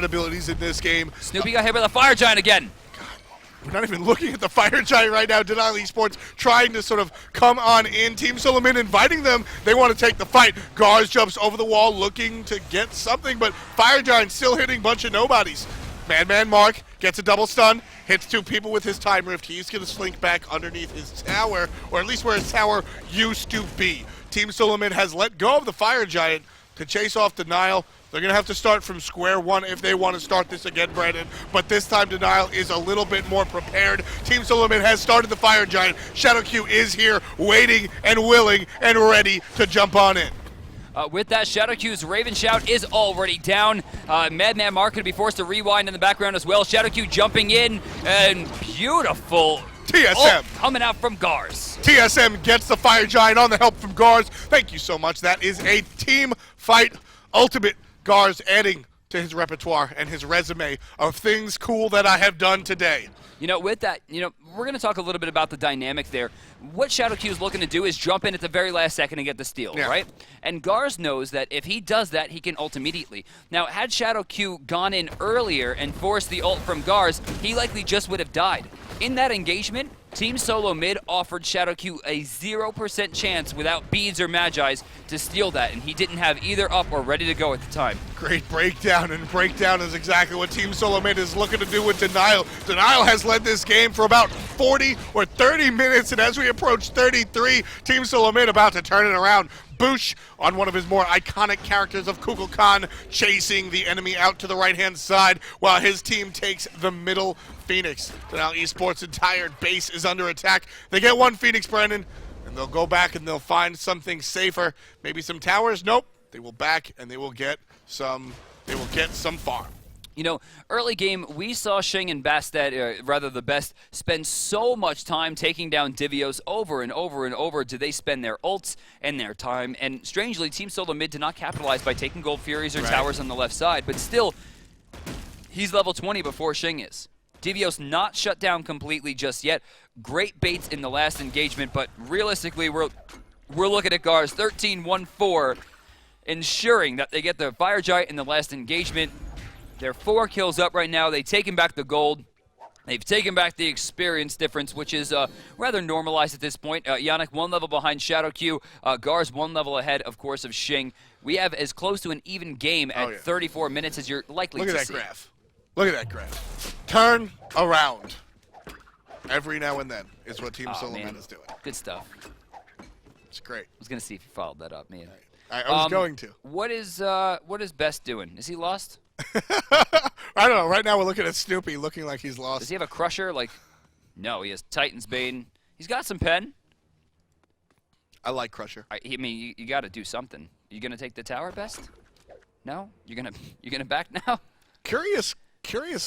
abilities in this game. Snoopy got hit by the Fire Giant again. God, we're not even looking at the Fire Giant right now. Denial Esports trying to sort of come on in. Team SoloMid inviting them. They want to take the fight. Gars jumps over the wall looking to get something, but Fire Giant still hitting bunch of nobodies. Madman Mark gets a double stun, hits 2 people with his time rift. He's going to slink back underneath his tower, or at least where his tower used to be. Team SoloMid has let go of the Fire Giant, to chase off Denial. They're going to have to start from square one if they want to start this again, Brandon. But this time, Denial is a little bit more prepared. Team SoloMid has started the Fire Giant. ShadowQ is here, waiting and willing and ready to jump on in. With that, ShadowQ's Raven Shout is already down. Madman Mark going to be forced to rewind in the background as well. ShadowQ jumping in, and beautiful TSM coming out from Gars. TSM gets the Fire Giant on the help from Gars. Thank you so much. That is a team fight ultimate. Gars adding to his repertoire and his resume of things cool that I have done today. You know, with that, we're going to talk a little bit about the dynamic there. What ShadowQ is looking to do is jump in at the very last second and get the steal, right? And Gars knows that if he does that, he can ult immediately. Now, had ShadowQ gone in earlier and forced the ult from Gars, he likely just would have died. In that engagement, Team SoloMid offered ShadowQ a 0% chance without beads or Magi's to steal that, and he didn't have either up or ready to go at the time. Great breakdown, and breakdown is exactly what Team SoloMid is looking to do with Denial. Denial has led this game for about 40 or 30 minutes, and as we approach 33, Team SoloMid about to turn it around. Boosh on one of his more iconic characters of Kukulkan, chasing the enemy out to the right-hand side while his team takes the middle Phoenix. So now Esports' entire base is under attack. They get one Phoenix, Brandon, and they'll go back and they'll find something safer. Maybe some towers? Nope. They will back and they will get some farm. You know, early game, we saw Shing and Bastet, rather the best, spend so much time taking down Divios over and over and over. Do they spend their ults and their time? And strangely, Team SoloMid did not capitalize by taking Gold Furies or towers on the left side. But still, he's level 20 before Shing is. Divios not shut down completely just yet. Great baits in the last engagement, but realistically, we're looking at Gars 13-1-4, ensuring that they get the Fire Giant in the last engagement. They're 4 kills up right now. They've taken back the gold. They've taken back the experience difference, which is rather normalized at this point. Yannick 1 level behind ShadowQ. Gars 1 level ahead, of course, of Shing. We have as close to an even game at 34 minutes as you're likely to see. Look at that graph. Look at that graph. Turn around. Every now and then is what Team SoloMid is doing. Good stuff. It's great. I was going to see if you followed that up, man. I was going to. What is Best doing? Is he lost? I don't know. Right now we're looking at Snoopy looking like he's lost. Does he have a Crusher? Like, no, he has Titan's Bane. He's got some pen. I like Crusher. I mean, you got to do something. You gonna take the tower, Best? No? You're gonna back now? Curious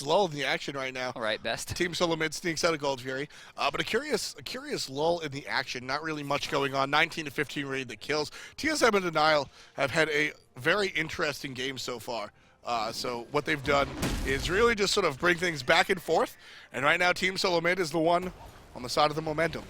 lull in the action right now. All right, Best. Team SoloMid sneaks out of Gold Fury, but a curious lull in the action. Not really much going on. 19-15 rate that kills. TSM and Denial have had a very interesting game so far. So what they've done is really just sort of bring things back and forth. And right now, Team SoloMid is the one on the side of the momentum.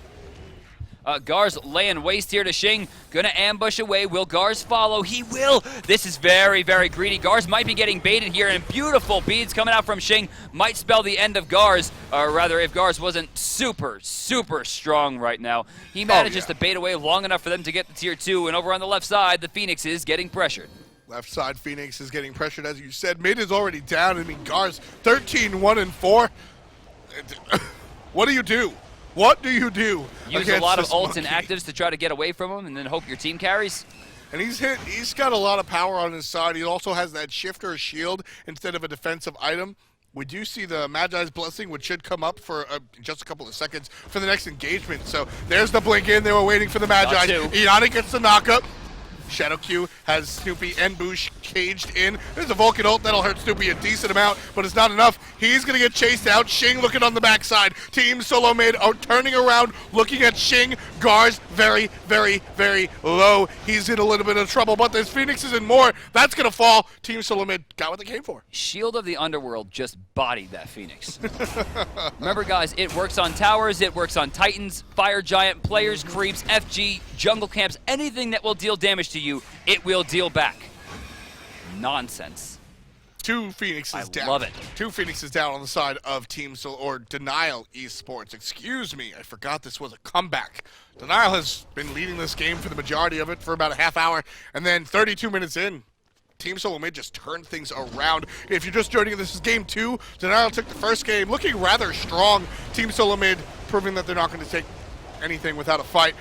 Gars laying waste here to Shing. Gonna ambush away. Will Gars follow? He will. This is very, very greedy. Gars might be getting baited here, and beautiful beads coming out from Shing might spell the end of Gars. Or rather, if Gars wasn't super, super strong right now. He manages to bait away long enough for them to get the tier 2. And over on the left side, the Phoenix is getting pressured. Left side Phoenix is getting pressured, as you said. Mid is already down. I mean, Gars 13-1-4. What do you do? What do you do? Use a lot of ults and actives to try to get away from him and then hope your team carries? And he's got a lot of power on his side. He also has that shifter or shield instead of a defensive item. We do see the Magi's Blessing, which should come up for just a couple of seconds for the next engagement. So there's the blink in. They were waiting for the Magi. Ionic gets the knockup. ShadowQ has Snoopy and Boosh caged in. There's a Vulcan ult that'll hurt Snoopy a decent amount, but it's not enough. He's going to get chased out. Shing looking on the backside. Team SoloMid are turning around, looking at Shing. Gars very, very, very low. He's in a little bit of trouble, but there's Phoenixes and more. That's going to fall. Team SoloMid got what they came for. Shield of the Underworld just bodied that Phoenix. Remember, guys, it works on towers, it works on Titans, Fire Giant, players, creeps, FG, jungle camps, anything that will deal damage to you, it will deal back. Nonsense. 2 Phoenixes down. I love it. 2 Phoenixes down on the side of Denial Esports. Excuse me, I forgot this was a comeback. Denial has been leading this game for the majority of it for about a half hour, and then 32 minutes in, Team SoloMid just turned things around. If you're just joining, this is game 2. Denial took the first game, looking rather strong. Team SoloMid proving that they're not going to take anything without a fight,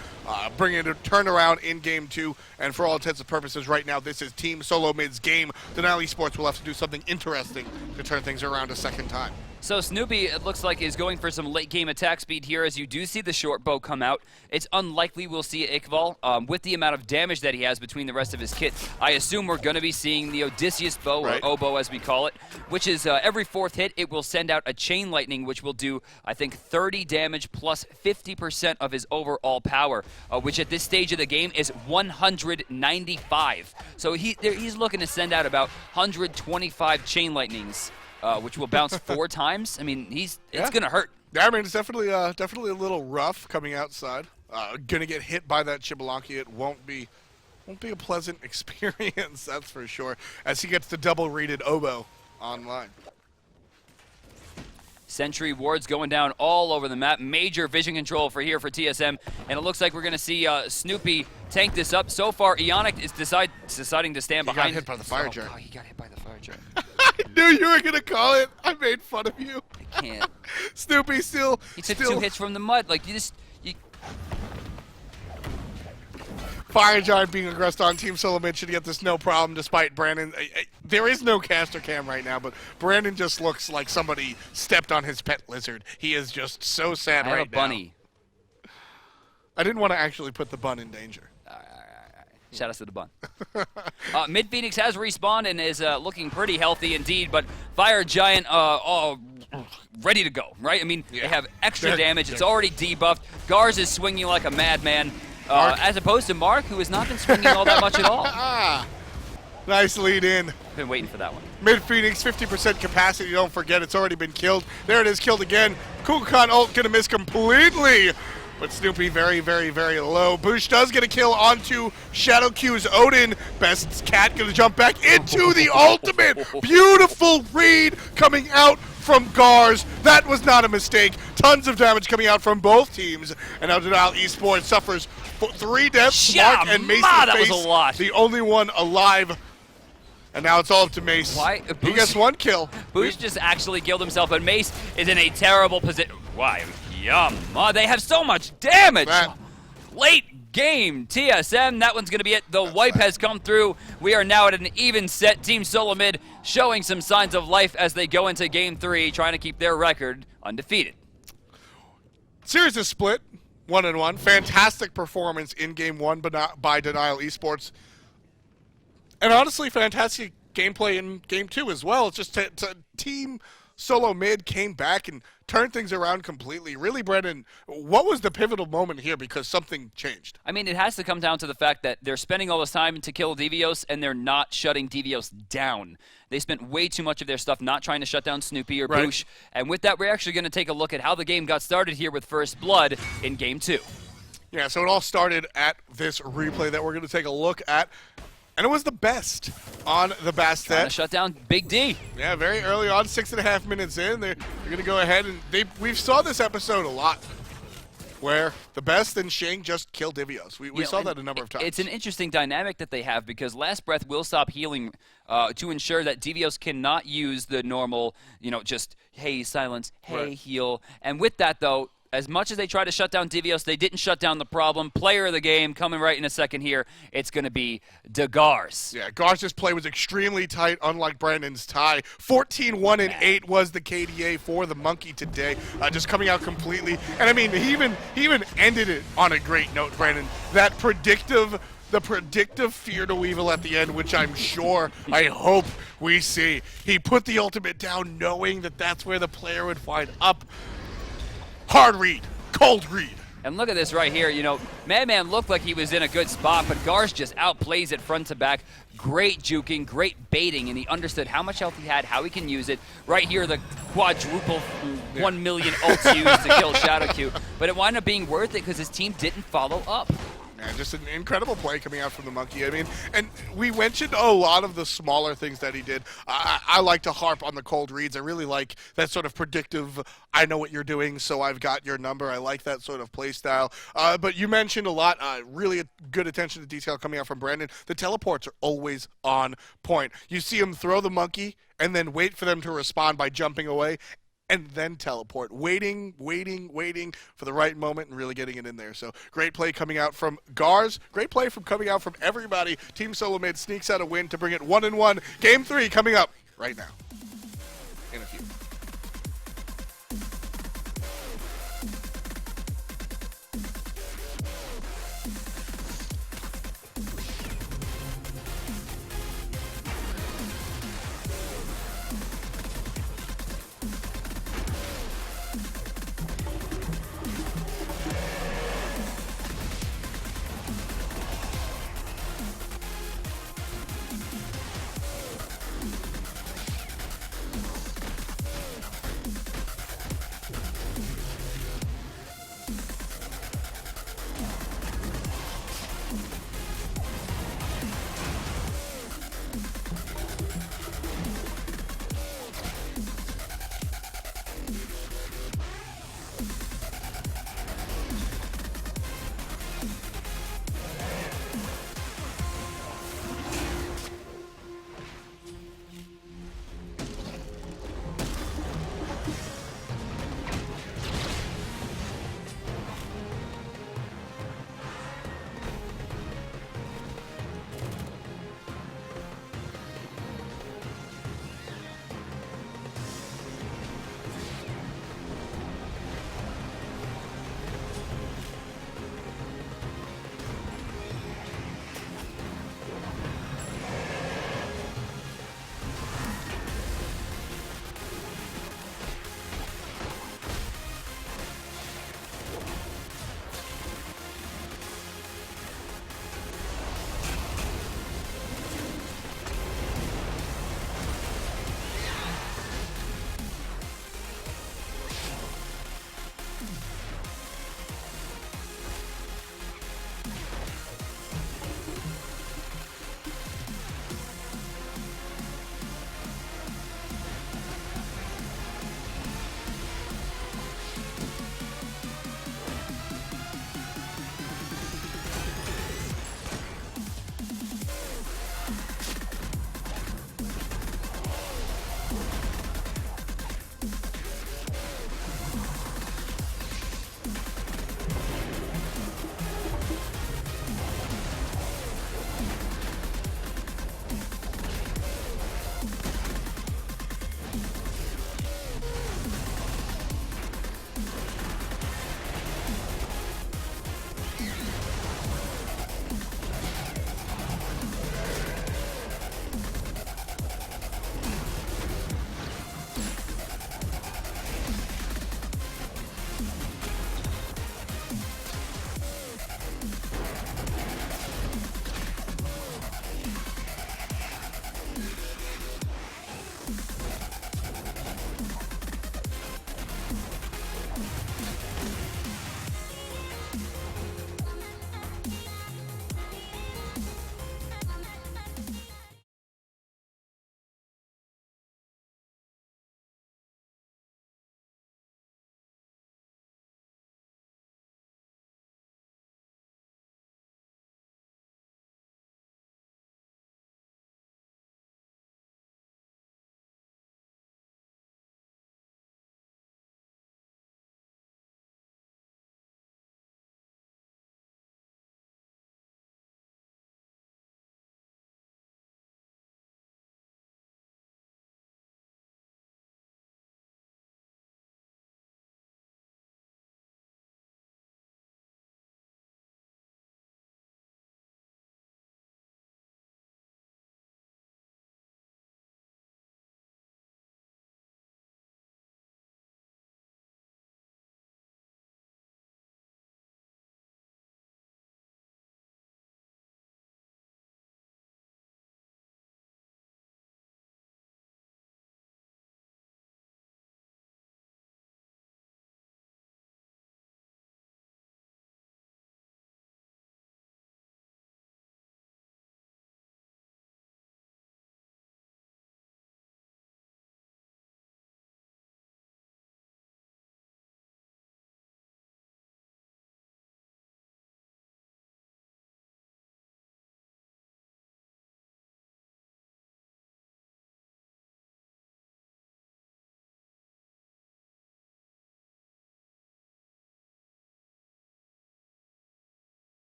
bringing it a turnaround in Game 2. And for all intents and purposes, right now, this is Team SoloMid's game. Denial Esports will have to do something interesting to turn things around a second time. So Snoopy, it looks like, is going for some late-game attack speed here as you do see the short bow come out. It's unlikely we'll see Iqbal. With the amount of damage that he has between the rest of his kit, I assume we're going to be seeing the Odysseus bow, right, or oboe as we call it, which is every fourth hit, it will send out a chain lightning, which will do, I think, 30 damage plus 50% of his overall power, which at this stage of the game is 195. So he's looking to send out about 125 chain lightnings. Which will bounce 4 times. I mean, it's gonna hurt. Yeah, I mean, it's definitely a little rough coming outside. Gonna get hit by that Xbalanque. It won't be a pleasant experience, that's for sure. As he gets the double-readed oboe online. Sentry wards going down all over the map. Major vision control for TSM, and it looks like we're going to see Snoopy tank this up. So far, Ionic is deciding to stand behind. He got hit by the fire jet. Oh, he got hit by the fire jet. I knew you were going to call it. I made fun of you. I can't. Snoopy still. He took 2 hits from the mud. Like, you Fire Giant being aggressed on Team SoloMid should get this no problem despite Brandon. There is no caster cam right now, but Brandon just looks like somebody stepped on his pet lizard. He is just so sad I right have a bunny. now. I didn't want to actually put the bun in danger. All right. Shout out to the bun. Mid Phoenix has respawned and is looking pretty healthy indeed, but Fire Giant ready to go, right? I mean, they have extra damage. It's already debuffed. Gars is swinging like a madman. As opposed to Mark, who has not been swinging all that much at all. Nice lead in. Been waiting for that one. Mid Phoenix, 50% capacity. Don't forget, it's already been killed. There it is, killed again. Kukulkan ult gonna miss completely. But Snoopy very, very, very low. Bush does get a kill onto Shadow Q's Odin. Best's cat gonna jump back into the ultimate. Beautiful read coming out from Gars. That was not a mistake. Tons of damage coming out from both teams. And now Denial Esports suffers 3 deaths. Mark and Mace that was a lot. The only one alive. And now it's all up to Mace. Why? He gets 1 kill. Bush just actually killed himself, but Mace is in a terrible position. Why? Yum. Oh, they have so much damage. Late game, TSM. That one's going to be it. The wipe has come through. We are now at an even set. Team SoloMid showing some signs of life as they go into Game 3, trying to keep their record undefeated. Series is split, 1-1. Fantastic performance in Game 1 by Denial Esports. And honestly, fantastic gameplay in Game 2 as well. It's just Team SoloMid came back and turned things around completely. Really, Brennan, what was the pivotal moment here because something changed? I mean, it has to come down to the fact that they're spending all this time to kill Devios, and they're not shutting Devios down. They spent way too much of their stuff not trying to shut down Snoopy or Boosh. And with that, we're actually going to take a look at how the game got started here with First Blood in Game 2. Yeah, so it all started at this replay that we're going to take a look at. And it was the best on the Bastet. Trying to shut down Big D. Yeah, very early on, 6.5 minutes in, they're going to go ahead and we've saw this episode a lot, where the best and Shang just kill Devios. We saw that a number of times. It's an interesting dynamic that they have because Last Breath will stop healing to ensure that Devios cannot use the normal, just hey silence, hey heal. And with that though, as much as they try to shut down Devios, they didn't shut down the problem. Player of the game coming right in a second here. It's going to be Gars. Yeah, Gars' play was extremely tight, unlike Brandon's tie. 14-1-8 was the KDA for the Monkey today, just coming out completely. And I mean, he even ended it on a great note, Brandon. The predictive fear to Weevil at the end, which I hope we see. He put the ultimate down knowing that that's where the player would find up. Hard read, cold read. And look at this right here. Madman looked like he was in a good spot, but Gars just outplays it front to back. Great juking, great baiting, and he understood how much health he had, how he can use it. Right here, the quadruple 1 million ults used to kill Shadow Q. But it wound up being worth it because his team didn't follow up. Man, just an incredible play coming out from the Monkey. I mean, and we mentioned a lot of the smaller things that he did. I like to harp on the cold reads. I really like that sort of predictive, I know what you're doing, so I've got your number. I like that sort of play style. But you mentioned a lot, really good attention to detail coming out from Brandon. The teleports are always on point. You see him throw the Monkey and then wait for them to respond by jumping away. and then teleport, waiting for the right moment and really getting it in there. So great play coming out from Gars. Great play coming out from everybody. Team SoloMid sneaks out a win to bring it 1-1. Game 3 coming up right now.